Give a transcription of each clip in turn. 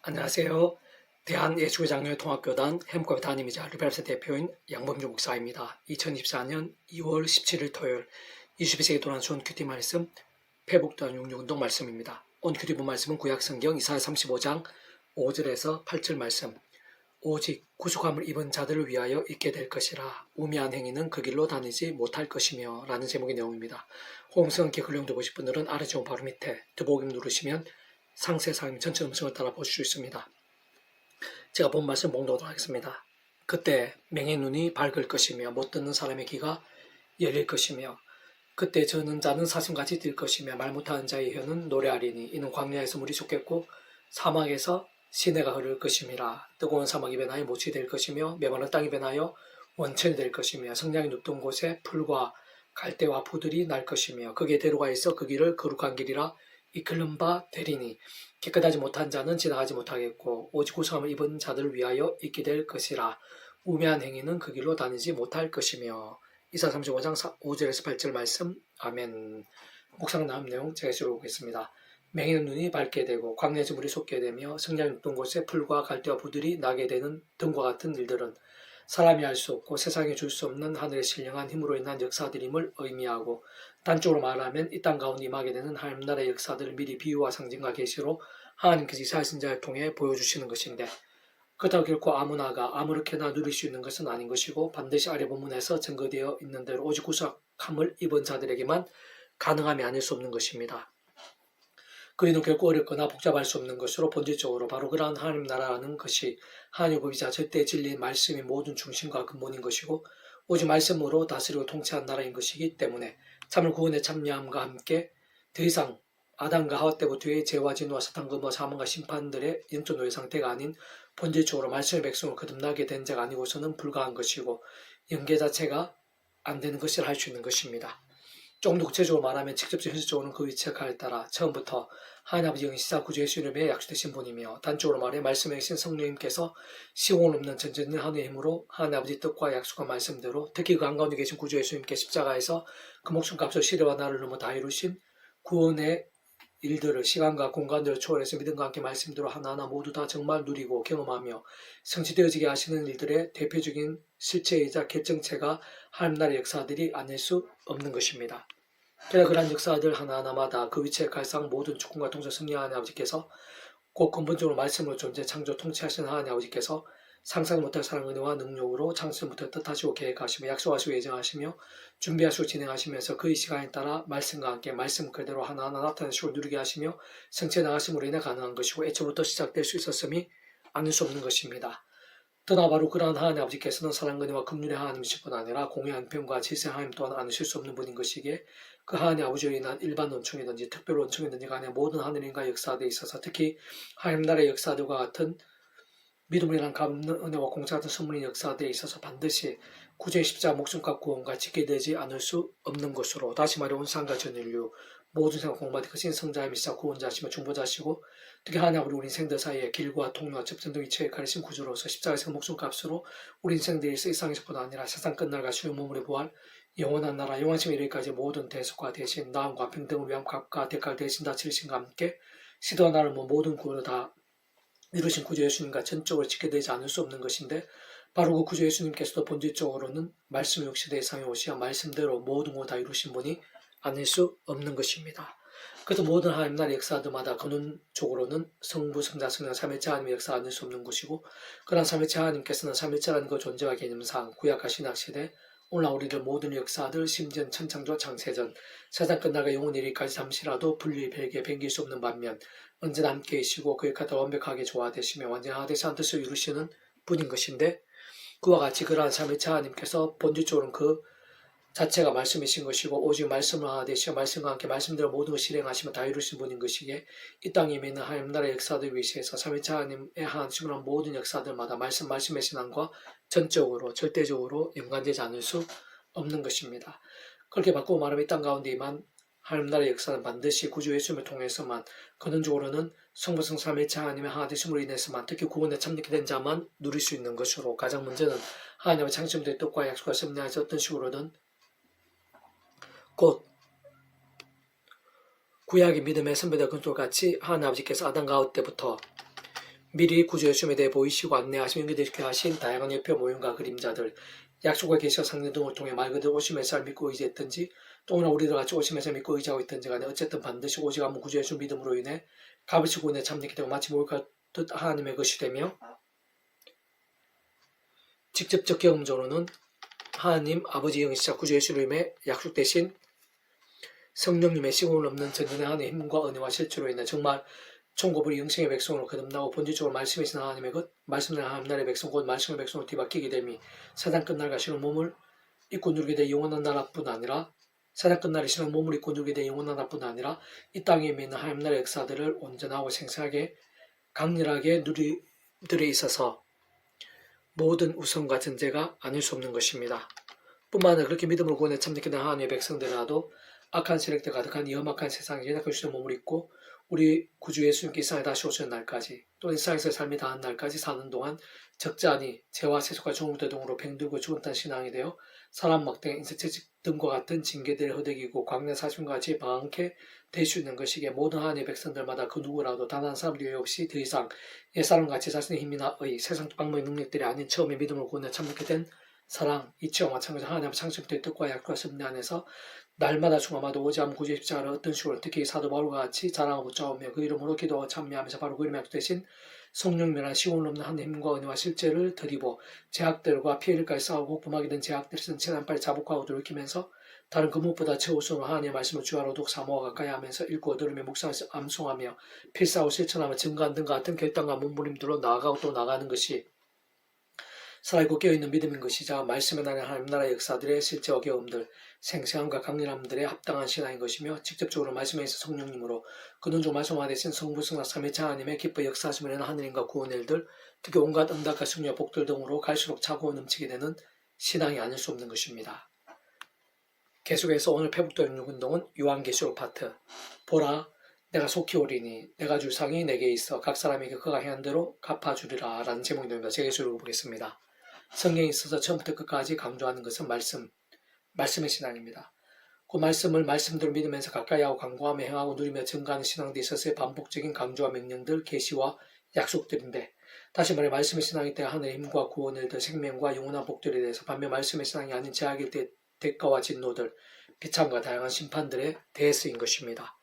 안녕하세요. 대한예수장로통합교단 햄코의 담임이자 르벨스 대표인 양범주 목사입니다. 2024년 2월 17일 토요일 22세기 도난 좋은 큐티 말씀 회복단 66운동 말씀입니다. 오늘 큐티 본 말씀은 구약성경 이사야 35장 5절에서 8절 말씀. 오직 구속함을 입은 자들을 위하여 있게 될 것이라 우매한 행위는 그 길로 다니지 못할 것이며 라는 제목의 내용입니다. 호응성 기글용 보고 싶은 분들은 아래 쪽 바로 밑에 더보기 누르시면 상세 사항 전체 음성을 따라 보실 수 있습니다. 제가 본 말씀 봉독하도록 하겠습니다. 그때 맹의 눈이 밝을 것이며 못 듣는 사람의 귀가 열릴 것이며 그때 저는 자는 사슴같이 뛸 것이며 말 못하는 자의 혀는 노래하리니 이는 광야에서 물이 솟겠고 사막에서 시내가 흐를 것임이라. 뜨거운 사막이 변하여 못이 될 것이며 메마른 땅이 변하여 원천이 될 것이며 성냥이 눕던 곳에 풀과 갈대와 푸들이 날 것이며 거기에 대로가 있어 그 길을 거룩한 길이라 이끌는 바 되리니 깨끗하지 못한 자는 지나가지 못하겠고 오직 구속함을 입은 자들을 위하여 있게 될 것이라. 우매한 행위는 그 길로 다니지 못할 것이며. 이사 35장 5절에서 8절 말씀. 아멘. 묵상 나온 내용 제가 읽어보겠습니다. 맹인의 눈이 밝게 되고 광야에서 물이 솟게 되며 성냥이 눕던 곳에 풀과 갈대와 부들이 나게 되는 등과 같은 일들은 사람이 알 수 없고 세상에 줄 수 없는 하늘의 신령한 힘으로 인한 역사들임을 의미하고 단적으로 말하면 이 땅 가운데 임하게 되는 하나님 나라의 역사들을 미리 비유와 상징과 계시로 하나님께서 이사야 선지자를 통해 보여주시는 것인데 그렇다고 결코 아무나가 아무렇게나 누릴 수 있는 것은 아닌 것이고 반드시 아래 본문에서 증거되어 있는 대로 오직 구속함을 입은 자들에게만 가능함이 아닐 수 없는 것입니다. 그 이는 결코 어렵거나 복잡할 수 없는 것으로 본질적으로 바로 그러한 하나님 나라라는 것이 하나님의 법이자 절대 진리의 말씀이 모든 중심과 근본인 것이고 오직 말씀으로 다스리고 통치한 나라인 것이기 때문에 참을 구원에 참여함과 함께 더 이상 아담과 하와 때부터의 죄와 진노와 사탄과 사망과 심판들의 영적 노예 상태가 아닌 본질적으로 말씀의 백성을 거듭나게 된 자가 아니고서는 불가한 것이고 연계 자체가 안 되는 것을 할 수 있는 것입니다. 조금 더 구체적으로 말하면 직접적 현실적으로는 그 위치에 따라 처음부터 하나님 아버지 영이시사 구주 예수 이름에 약속되신 분이며 단적으로 말해 말씀에 계신 성령님께서 시공을 없는 전적인 하나님의 힘으로 하나님 아버지 뜻과 약속한 말씀대로 특히 그 한가운데 계신 구주 예수님께 십자가에서 그 목숨값을 시대와 나를 넘어 다 이루신 구원의 일들을 시간과 공간들을 초월해서 믿음과 함께 말씀대로 하나하나 모두 다 정말 누리고 경험하며 성취되어지게 하시는 일들의 대표적인 실체이자 결정체가 하나님 나라의 역사들이 아닐 수 없는 것입니다. 그러나 그러한 역사들 하나하나마다 그 위치에 갈상 모든 주권과 통치 승리하는 아버지께서 곧 근본적으로 말씀으로 존재 창조 통치하시는 하나님 아버지께서 상상 못할 사랑 은혜와 능력으로 창세부터 뜻하시고 계획하시며 약속하시고 예정하시며 준비하시고 진행하시면서 그의 시간에 따라 말씀과 함께 말씀 그대로 하나하나 나타내시고 누리게 하시며 성취해 나가심으로 인해 가능한 것이고 애초부터 시작될 수 있었음이 아닐 수 없는 것입니다. 더나 바로 그러한 하나님 아버지께서는 사랑 은혜와 긍휼의 하나님이실 뿐 아니라 공의 한편과 질생 하나님 또한 아니실 수 없는 분인 것이기에 그 하나님 아버지로 인한 일반 원총이든지 특별 원총이든지 간에 모든 하늘인과 역사들에 있어서 특히 하나님 나라의 역사들과 같은 믿음이란 갚는 은혜와 공짜 같은 선물인 역사들에 있어서 반드시 구주의 십자가 목숨값 구원과 지게 되지 않을 수 없는 것으로 다시 말해 온 세상과 전 인류 모든 생각 공부받은 크신 성자의 미사 구원자시며 중보자시고 특히 하나님 우리 인생들 사이에 길과 통로와 접점 등이 처해 가리신 구주로서 십자가에서 목숨값으로 우리 인생들이 세상에서뿐 아니라 세상 끝날과 주의 몸으로 부활 영원한 나라 영원심 이르기까지 모든 대속과 대신 나음과 평등을 위한 값과 대가를 대신 다 치르신과 함께 시도와 나를 모든 구원을 다 이루신 구주 예수님과 전적으로 지게 되지 않을 수 없는 것인데 바로 그 구주 예수님께서도 본질적으로는 말씀 역시대의 상에 오시어 말씀대로 모든 걸 다 이루신 분이 아닐 수 없는 것입니다. 그래서 모든 하나님 나라의 역사들마다 근원적으로는 성부, 성자, 성령, 삼위일체 하나님의 역사가 아닐 수 없는 것이고 그러한 삼위일체 하나님께서는 삼위일체라는 그 존재와 개념상 구약과 신약시대 오늘날 우리들 모든 역사들 심지어 천창조 창세전 세상 끝나가 영원 이르기까지 잠시라도 분리 별개 변길 수 없는 반면 언제나 함께 계시고 그 역할을 완벽하게 조화되시며 완전하되시 한 뜻을 이루시는 분인 것인데 그와 같이 그러한 삼위일체 하나님께서 본질적으로는 그 자체가 말씀이신 것이고 오직 말씀을 하나 되시어 말씀과 함께 말씀대로 모든 것을 실행하시며 다 이루신 분인 것이기에 이 땅에 있는 하나님 나라의 역사들 위시해서 삼위일체 하나님의 하나님을 한 모든 역사들마다 말씀의 신앙과 전적으로 절대적으로 연관되지 않을 수 없는 것입니다. 그렇게 바꾸고 말하면 이 땅 가운데에만 하나님 나라의 역사는 반드시 구주 예수님을 통해서만 근원적으로는 성부성 삼위일체 하나님의 하나 되심으로 인해서만 특히 구원에 참여하게 된 자만 누릴 수 있는 것으로 가장 먼저는 하나님의 창조의 뜻과 약속과 섭리하여서 어떤 식으로든 곧 구약의 믿음의 선배들 근조같이 하나님 아버지께서 아담과 하와 때부터 미리 구주 예수님에 대해 보이시고 안내하시며 연결되게 하신 다양한 예표 모형과 그림자들, 약속과 계시와 상징 등을 통해 말 그대로 오심의 살 믿고 의지했든지 또는 우리들 같이 오심의 살 믿고 의지하고 있든지 간에 어쨌든 반드시 오직 한번 구주 예수 믿음으로 인해 값을 구원에 참되게 되고 마치 모욕할 듯 하나님의 것이 되며 직접적 경험적으로는 하나님 아버지 영이시자 구주 예수로 인해 약속되신 성령님의 시공을 넘는 전전의 하나님의 힘과 은혜와 실체로 인해 정말 천국을 영생의 백성으로 거듭나고 본질적으로 말씀이신 하나님의 것, 말씀을 하나님 나라의 백성, 곧 말씀의 백성으로 뒤바뀌게 됨이 사단 끝날 가시는 몸을 입고 누리게 될 영원한 나라뿐 아니라 사단 끝날에 시는 몸을 입고 누리게 될 영원한 나라뿐 아니라 이 땅에 있는 하나님 나라의 역사들을 온전하고 생생하게 강렬하게 누리들에 있어서 모든 우선과 전제가 아닐 수 없는 것입니다. 뿐만 아니라 그렇게 믿음으로 구원에 참되게 된 하나님의 백성들이라도 악한 세력들 가득한 이 험악한 세상에 연약한 주의 몸을 입고 우리 구주 예수님께 이 세상에 다시 오시는 날까지 또 이 세상에서 삶이 다한 날까지 사는 동안 적잖이 죄와 세속과 종국대 등으로 병들고 죽었다는 신앙이 되어 사람 막대 인색채찍 등과 같은 징계들을 허덕이고 광야 사심과 같이 방황케 될 수 있는 것이기에 모든 하나님의 백성들마다 그 누구라도 단 한 사람도 예외 없이 더 이상 옛사람같이 자신의 힘이나 의 세상 방법의 능력들이 아닌 처음에 믿음을 구원에 참여하게 된 사랑, 이치와 마찬가지로 하나님 창조부터의 뜻과 약과 섭리 안에서 날마다 중마다 오지 않은 구주의 십자가를 어떤 식으로 특히 사도 바울과 같이 자랑하고 붙잡으며 그 이름으로 기도하고 찬미하면서 바로 그 이름에 약속되신 성령님이란 시공을 넘는 하나님의 힘과 은혜와 실제를 드리고 제약들과 피해를까지 싸우고 범하게 된 제약들을 최대한 빨리 자복하고 돌이키면서 다른 그 무엇보다 최우선으로 하나님의 말씀을 주하로 독 사모와 가까이 하면서 읽고 들으며 묵상해서 암송하며 필사하고 실천하며 증거한 등과 같은 결단과 몸부림들로 나아가고 또 나가는 것이 살아있고 깨어있는 믿음인 것이자 말씀에 나는 하나님 나라의 역사들의 실제와 경험들, 생생함과 강렬함들에 합당한 신앙인 것이며 직접적으로 말씀에 있어 성령님으로 그는 좀 말씀하되신 성부 성자 삼위체 하나님의 기뻐 역사하시며 내는 하늘인과 구원의 일들, 특히 온갖 응답과 승리와 복들 등으로 갈수록 차고 넘치게 되는 신앙이 아닐 수 없는 것입니다. 계속해서 오늘 페북도 66운동은 요한계시록 파트. 보라, 내가 속히 오리니 내가 줄 상이 내게 있어 각 사람에게 그가 행한 대로 갚아주리라 라는 제목이 됩니다. 제가 예수를 보겠습니다. 성경에 있어서 처음부터 끝까지 강조하는 것은 말씀의 신앙입니다. 그 말씀을 말씀대로 믿으면서 가까이 하고 간구하며 행하고 누리며 증가하는 신앙에 있어서의 반복적인 강조와 명령들, 계시와 약속들인데 다시 말해 말씀의 신앙일 때 하늘의 힘과 구원을 더 생명과 영원한 복들에 대해서 반면 말씀의 신앙이 아닌 제약일 때 대가와 진노들, 비참과 다양한 심판들에 대해서인 것입니다.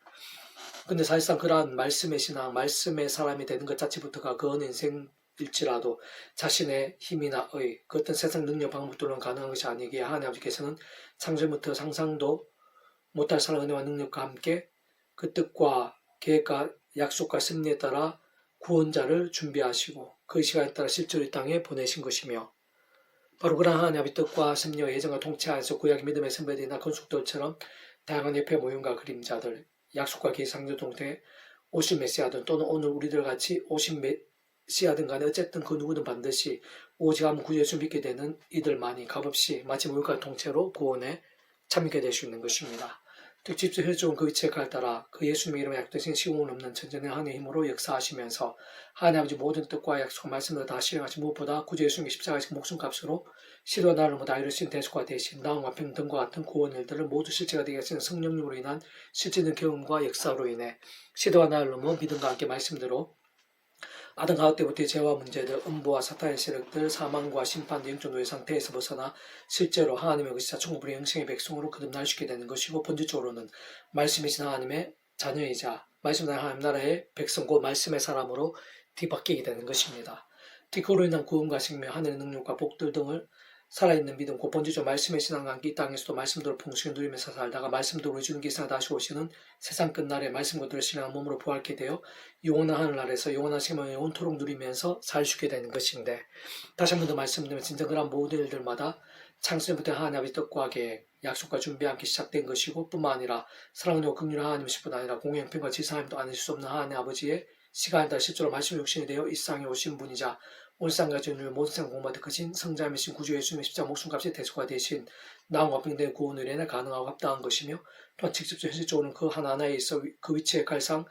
근데 사실상 그러한 말씀의 신앙, 말씀의 사람이 되는 것 자체부터가 그 어느 인생일지라도 자신의 힘이나 그 어떤 세상 능력 방법들로는 가능한 것이 아니기에 하나님 아버지께서는 창조부터 상상도 못할 사랑 은혜와 능력과 함께 그 뜻과 계획과 약속과 승리에 따라 구원자를 준비하시고 그 시간에 따라 실제로 이 땅에 보내신 것이며 바로 그러한 하나님의 뜻과 승리와 예정과 통치 안에서 구약의 믿음의 선배들이나 건축들처럼 다양한 옆에 모형과 그림자들, 약속과 계상조 동태 오신 메시아든 또는 오늘 우리들 같이 오신 메시아든 간에 어쨌든 그 누구든 반드시 오직 한 구주 예수 믿게 되는 이들만이 값없이 마치 모욕과 통째로 구원에 참게 될 수 있는 것입니다. 특집적 혈종은 그 위치에 따라 그 예수님의 이름에 약되신 시공을 넘는 전전의 하나님의 힘으로 역사하시면서 하나님 아버지 모든 뜻과 약속과 말씀을 다 실행하신 무엇보다 구주 예수님의 십자가의 목숨값으로 시로 나를 모두 이루신 대속과 대신 나음과 평등과 같은 구원 일들을 모두 실체가 되게 하시는 성령님으로 인한 실제적인 경험과 역사로 인해 시도와 나를 넘어 믿음과 함께 말씀대로 아담 가옥 때부터의 죄와 문제들, 음부와 사탄의 세력들, 사망과 심판, 영적 노예 상태에서 벗어나 실제로 하나님의 것이자 천국의 영생의 백성으로 거듭날 수 있게 되는 것이고 본질적으로는 말씀이신 하나님의 자녀이자 말씀의 하나님 나라의 백성, 곧 말씀의 사람으로 뒤바뀌게 되는 것입니다. 그로 인한 구원과 생명, 하늘의 능력과 복들 등을 살아있는 믿음, 곧 본질적 말씀의 신앙과 함께 이 땅에서도 말씀대로 풍성히 누리면서 살다가 말씀대로 주는 기사 다시 오시는 세상 끝날에 말씀 그대로 신앙한 몸으로 부활케 되어 영원한 하늘나라에서 영원한 생명을 영원토록 누리면서 살 수 있게 되는 것인데 다시 한 번 더 말씀드리면 진정 그런 모든 일들마다 창세부터 하나님의 뜻과 계획, 약속과 준비와 함께 시작된 것이고 뿐만 아니라 사랑하고 긍휼한 하나님이실 뿐 아니라 공의형편과 지상함도 아닐 수 없는 하나님 아버지의 시간에 따라 실제로 말씀 육신이 되어 이 세상에 오신 분이자 온상과 전율 모든 세상 공부하듯 크신 성자이신 구주 예수님의 십자가 목숨값이 대속화 되신 나음과 평등의 구원을 인해 가능하고 합당한 것이며 또한 직접적 현실적으로는 그 하나하나에 있어 그 위치의 갈상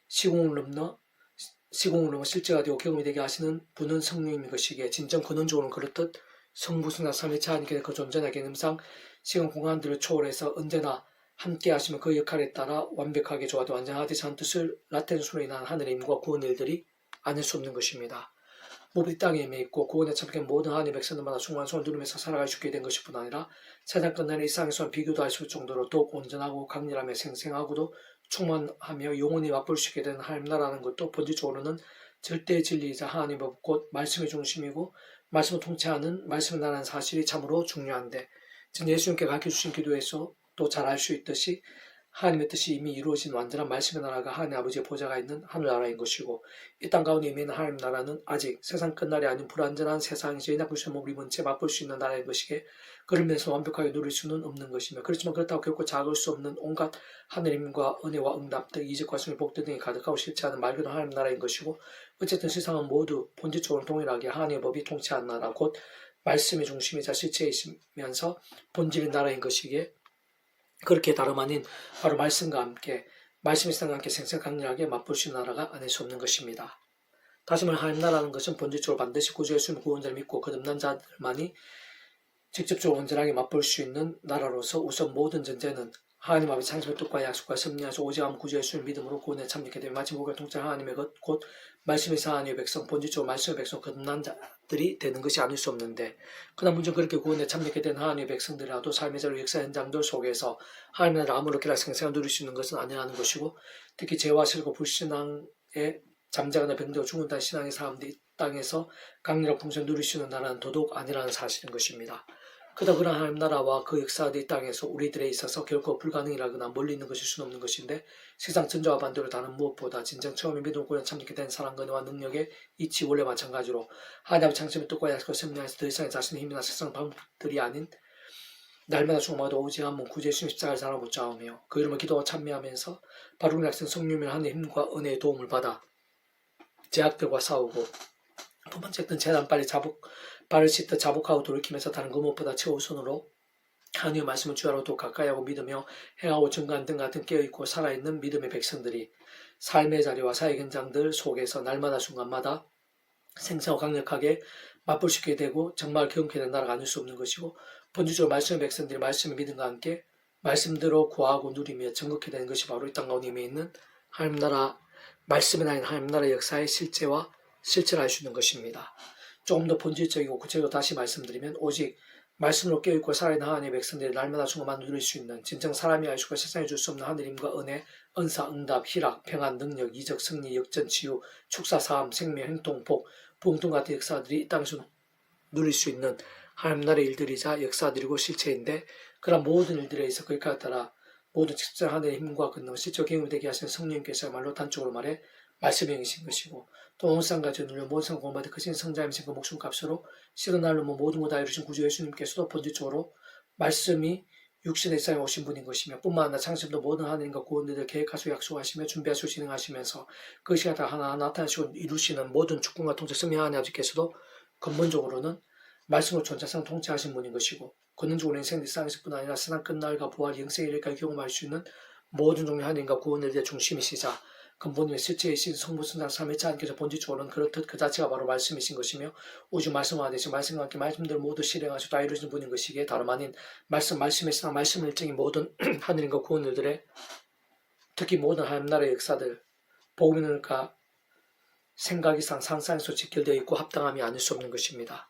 시공을 넘어 실제가 되고 경험이 되게 하시는 분은 성령인 것이기에 진정 근원적으로는 그렇듯 성부수나 삼위체 하나님께 그 존재나 개념상 시간 공간들을 초월해서 언제나 함께 하시며 그 역할에 따라 완벽하게 조화도 완전하듯이 한 뜻을 라텐수로 인한 하늘의 힘과 구원 일들이 아닐 수 없는 것입니다. 무엇이 땅에 임해 있고 구원에 참여한 모든 하나님의 백성들마다 충만한 손을 누리면서 살아갈 수 있게 된 것일 뿐 아니라 세상 끝날의 일상에서는 비교도 할 수 없을 정도로 더욱 온전하고 강렬하며 생생하고도 충만하며 영원히 맛볼 수 있게 된 하나님 나라는 것도 본질적으로는 절대 진리이자 하나님의 법 곧 말씀의 중심이고 말씀을 통치하는 말씀의 나라는 사실이 참으로 중요한데 즉 예수님께 가르쳐주신 기도에서 또 잘 알 수 있듯이 하나님의 뜻이 이미 이루어진 완전한 말씀의 나라가 하나님 아버지의 보좌가 있는 하늘나라인 것이고 이 땅 가운데 임해 있는 하나님 나라는 아직 세상 끝날이 아닌 불완전한 세상에서 인하구시의 몸을 입은 채 맛볼 수 있는 나라인 것이기에 그를 면서 완벽하게 누릴 수는 없는 것이며 그렇지만 그렇다고 결코 작을 수 없는 온갖 하느님과 은혜와 응답들 이적과 승리 복들 등이 가득하고 실체하는 말 그대로 하나님 나라인 것이고 어쨌든 세상은 모두 본질적으로 동일하게 하나님의 법이 통치하는 나라 곧 말씀의 중심이자 실체이시면서 본질의 나라인 것이기에 그렇게 다름 아닌 바로 말씀과 함께 말씀의 세상과 함께 생생강렬하게 맛볼 수 있는 나라가 아닐 수 없는 것입니다. 다시 말해 하나님 나라는 것은 본질적으로 반드시 구주 예수님 구원자를 믿고 거듭난 자들만이 직접적으로 온전하게 맛볼 수 있는 나라로서 우선 모든 전제는 하나님 아버지 창조의 뜻과 약속과 섭리하셔 오직 한 구주 예수를 믿음으로 구원에 참여하게 되며 마치 목을 통치한 하나님의 것 곧 말씀의 하나님의 백성 본질적으로 말씀의 백성 거듭난 자들이 되는 것이 아닐 수 없는데 그러나 문제는 그렇게 구원에 참여하게 된 하나님의 백성들이라도 삶의 자료 역사 현장들 속에서 하나님의 나라 아무렇게나 생생하게 누릴 수 있는 것은 아니라는 것이고 특히 죄와 실과 불신앙에 잠자거나 병들어 죽는다는 신앙의 사람들이 이 땅에서 강렬한 풍성을 누릴 수 있는 나라는 더더욱 아니라는 사실인 것입니다. 그다 그런 하나님 나라와 그 역사들이 땅에서 우리들에 있어서 결코 불가능이라거나 멀리 있는 것일 수는 없는 것인데 세상 전자와 반대로 다른 무엇보다 진정 처음에 믿음 구원에 참여하게 된 사랑과 은혜와 능력의 이치 원래 마찬가지로 하나님의 창조의 뜻과 약속을 섭리하여서 더 이상의 자신의 힘이나 세상 방법들이 아닌 날마다 죽음마다 오직 한 몸 구주 예수님 십자가를 살아보자하며 그 이름을 기도와 찬미하면서 바로 우리 학생 성령의 하나님의 힘과 은혜의 도움을 받아 제약들과 싸우고 두 번째는 재단 발을 씻듯 자복하고 돌이키면서 다른 그 무엇보다 최우선으로 하나님의 말씀을 주야로 더 가까이하고 믿으며 행하고 증거한 등 같은 깨어있고 살아있는 믿음의 백성들이 삶의 자리와 사회 현장들 속에서 날마다 순간마다 생생하고 강력하게 맛볼 수 있게 되고 정말 경험하게 된 나라가 아닐 수 없는 것이고 본질적으로 말씀의 백성들이 말씀의 믿음과 함께 말씀대로 구하고 누리며 정극해 되는 것이 바로 이 땅 가운데 있는 하나님 나라 말씀의 나라인 하나님 나라의 역사의 실체와 실체를 알 수 있는 것입니다. 조금 더 본질적이고 구체적으로 다시 말씀드리면 오직 말씀으로 깨어있고 살아있는 하나님의 백성들이 날마다 충만만 누릴 수 있는 진정 사람이 알 수가 세상에 줄 수 없는 하느님과 은혜, 은사, 응답, 희락, 평안, 능력, 이적, 승리, 역전, 치유, 축사, 사함, 생명, 행동, 복, 부흥 등 같은 역사들이 이 땅에서 누릴 수 있는 하나님 나라의 일들이자 역사들이고 실체인데 그런 모든 일들에 있어 그에 따라 모든 직접 하나님의 힘과 권능, 실적 경험이 되게 하시는 성령님께서야말로 단적으로 말해 말씀이 행이신 것이고 또 온 세상과 전율로 모든 세상 공부하되 크신 성자임신 그 목숨값으로 시간 날로 모든 것 다 이루신 구주 예수님께서도 본질적으로 말씀이 육신의 세상에 오신 분인 것이며 뿐만 아니라 창세부터 모든 하나님과 구원들을 계획하시고 약속하시며 준비하시고 진행하시면서 그 시간 다 하나하나 나타나시고 이루시는 모든 주권과 통치 승리 하나님 아버지께서도 근본적으로는 말씀으로 존재상 통치하신 분인 것이고 권능적으로 인생 일상에서뿐 아니라 세상 끝날과 부활 영생의 일까지 경험할 수 있는 모든 종류의 하나님과 구원의 중심이시자 근본의 실체이신 성부 성장 삼위일체 하나님께서 본질적으로는 그렇듯 그 자체가 바로 말씀이신 것이며 오직 말씀과 되신 말씀과 함께 말씀들을 모두 실행하시고 다 이루어진 분인 것이기에 다름 아닌 말씀의 신앙 말씀을 일정인 모든 하느님과 구원들의 특히 모든 하나님 나라의 역사들 복음과 생각 이상 상상에서 직결되어 있고 합당함이 아닐 수 없는 것입니다.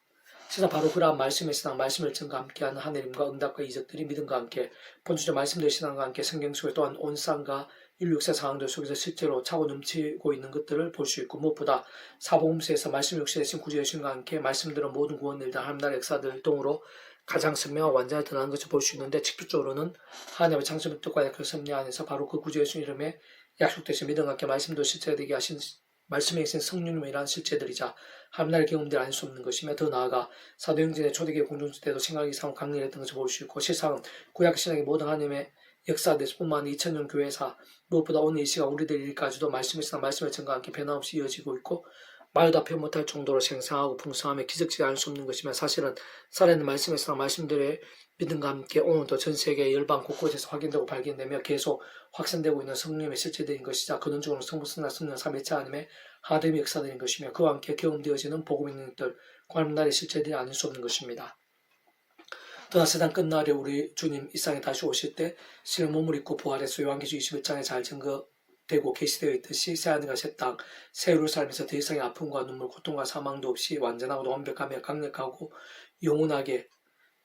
세상 바로 그러한 말씀의 신앙, 말씀을 전과 함께하는 하느님과 응답과 이적들이 믿음과 함께 본주적 말씀들의 신앙과 함께 성경 속에 또한 온 세상과 인류 역사 상황들 속에서 실제로 차고 넘치고 있는 것들을 볼 수 있고 무엇보다 사복음서에서 말씀 육신의 신 구주 예수님과 함께 말씀대로 모든 구원을 다 하나님 나라의 역사들 등으로 가장 선명하고 완전히 드러나는 것을 볼 수 있는데 직접적으로는 하나님의 창조의 뜻과 약속 섭리 안에서 바로 그 구주 예수 이름에 약속되신 믿음과 함께 말씀도 실체되게 하신 말씀에 계신 성령님이라는 실체들이자 하나님 나라의 경험들이 아닐 수 없는 것이며 더 나아가 사도행전의 초대교회 공동체 때도 생각이 이상 강렬했던 것을 볼 수 있고 실상은 구약신앙의 모든 하나님의 역사들뿐만 아니라 2000년 교회사 무엇보다 오늘 이 시간 우리들 일까지도 말씀의 신앙 말씀의 전과 함께 변함없이 이어지고 있고 말도 다 표현 못할 정도로 생생하고 풍성하며 기적지가 아닐 수 없는 것이면 사실은 살아있는 말씀의 신앙 말씀들의 믿음과 함께 오늘도 전 세계 열방 곳곳에서 확인되고 발견되며 계속 확산되고 있는 성령의 실체들인 것이자 근원적으로 성부 성자 성령 삼위일체 하나님의 하나님의 역사들인 것이며 그와 함께 경험되어지는 복음의 능력들 하나님 나라의 실체들이 아닐 수 없는 것입니다. 또한 세상 끝날에 우리 주님 이 땅에 다시 오실 때 신의 몸을 입고 부활해서 요한계시록 21장에 잘 증거되어 되고 계시되어 있듯이 새하늘과 새 땅, 새 예루살렘에서 더 이상의 아픔과 눈물, 고통과 사망도 없이 완전하고 완벽하며 강력하고 영원하게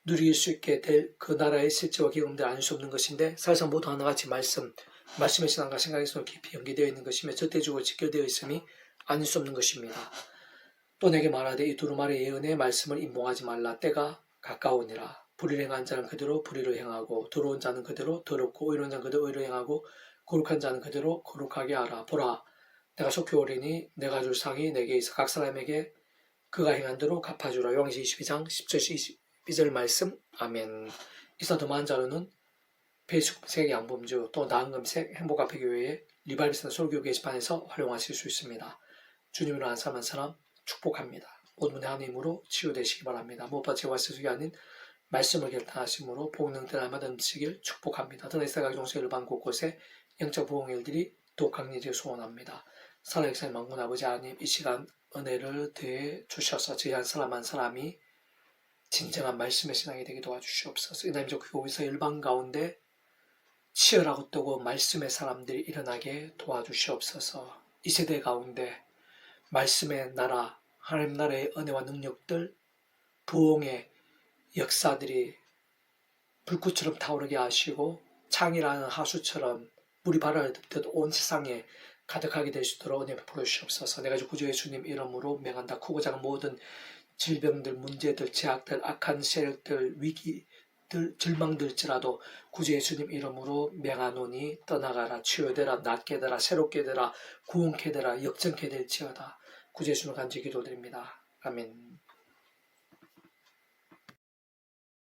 누릴 수 있게 될 그 나라의 실제와 경험들 아닐 수 없는 것인데 사실상 모두 하나같이 말씀의 신앙과 생각의 손으로 깊이 연계되어 있는 것이며 절대적으로 직결되어 있음이 아닐 수 없는 것입니다. 또 내게 말하되 이 두루마리 예언의 말씀을 인봉하지 말라. 때가 가까우니라. 불의를 행한 자는 그대로 불의를 행하고 더러운 자는 그대로 더럽고 의로운 자는 그대로 의로 행하고 거룩한 자는 그대로 거룩하게 하라. 보라, 내가 속히 오리니 내가 줄 상이 내게 있어 각 사람에게 그가 행한 대로 갚아주라. 요한계시록 22장 10절에서 22절 말씀. 아멘. 이사 더 많은 자료는 페이스북 양범주 또 나은금색 행복앞에교회의 리바이비스나 설교 게시판에서 활용하실 수 있습니다. 주님으로 한 사람 한 사람 축복합니다. 모든 분의 하나님으로 치유되시기 바랍니다. 무엇보다 제와 스스로 아닌 말씀을 결단하심으로 복능들 날마다 넘치길 축복합니다. 더나 이스라엘 종소 일반 곳곳에 영적 부흥일들이 또 강리되어 소원합니다. 살아계신 만군 아버지 하나님, 이 시간 은혜를 더해 주셔서 저희 한 사람 한 사람이 진정한 말씀의 신앙이 되게 도와주시옵소서. 이날적 교회에서 일반 가운데 치열하고 뜨거운 말씀의 사람들이 일어나게 도와주시옵소서. 이 세대 가운데 말씀의 나라, 하나님 나라의 은혜와 능력들, 부흥의 역사들이 불꽃처럼 타오르게 하시고 창이라는 하수처럼 물이 발을 덮듯 온 세상에 가득하게 될 수 있도록 은혜 베풀어 주시옵소서. 내가 주 구주 예수님 이름으로 명한다. 크고 작은 모든 질병들, 문제들, 제약들, 악한 세력들, 위기들, 절망들지라도 구주 예수님 이름으로 명하노니 떠나가라. 치유되라. 낫게 되라. 새롭게 되라. 구원케 되라. 역전케 될지어다. 구주 예수님 간절히 기도드립니다. 아멘.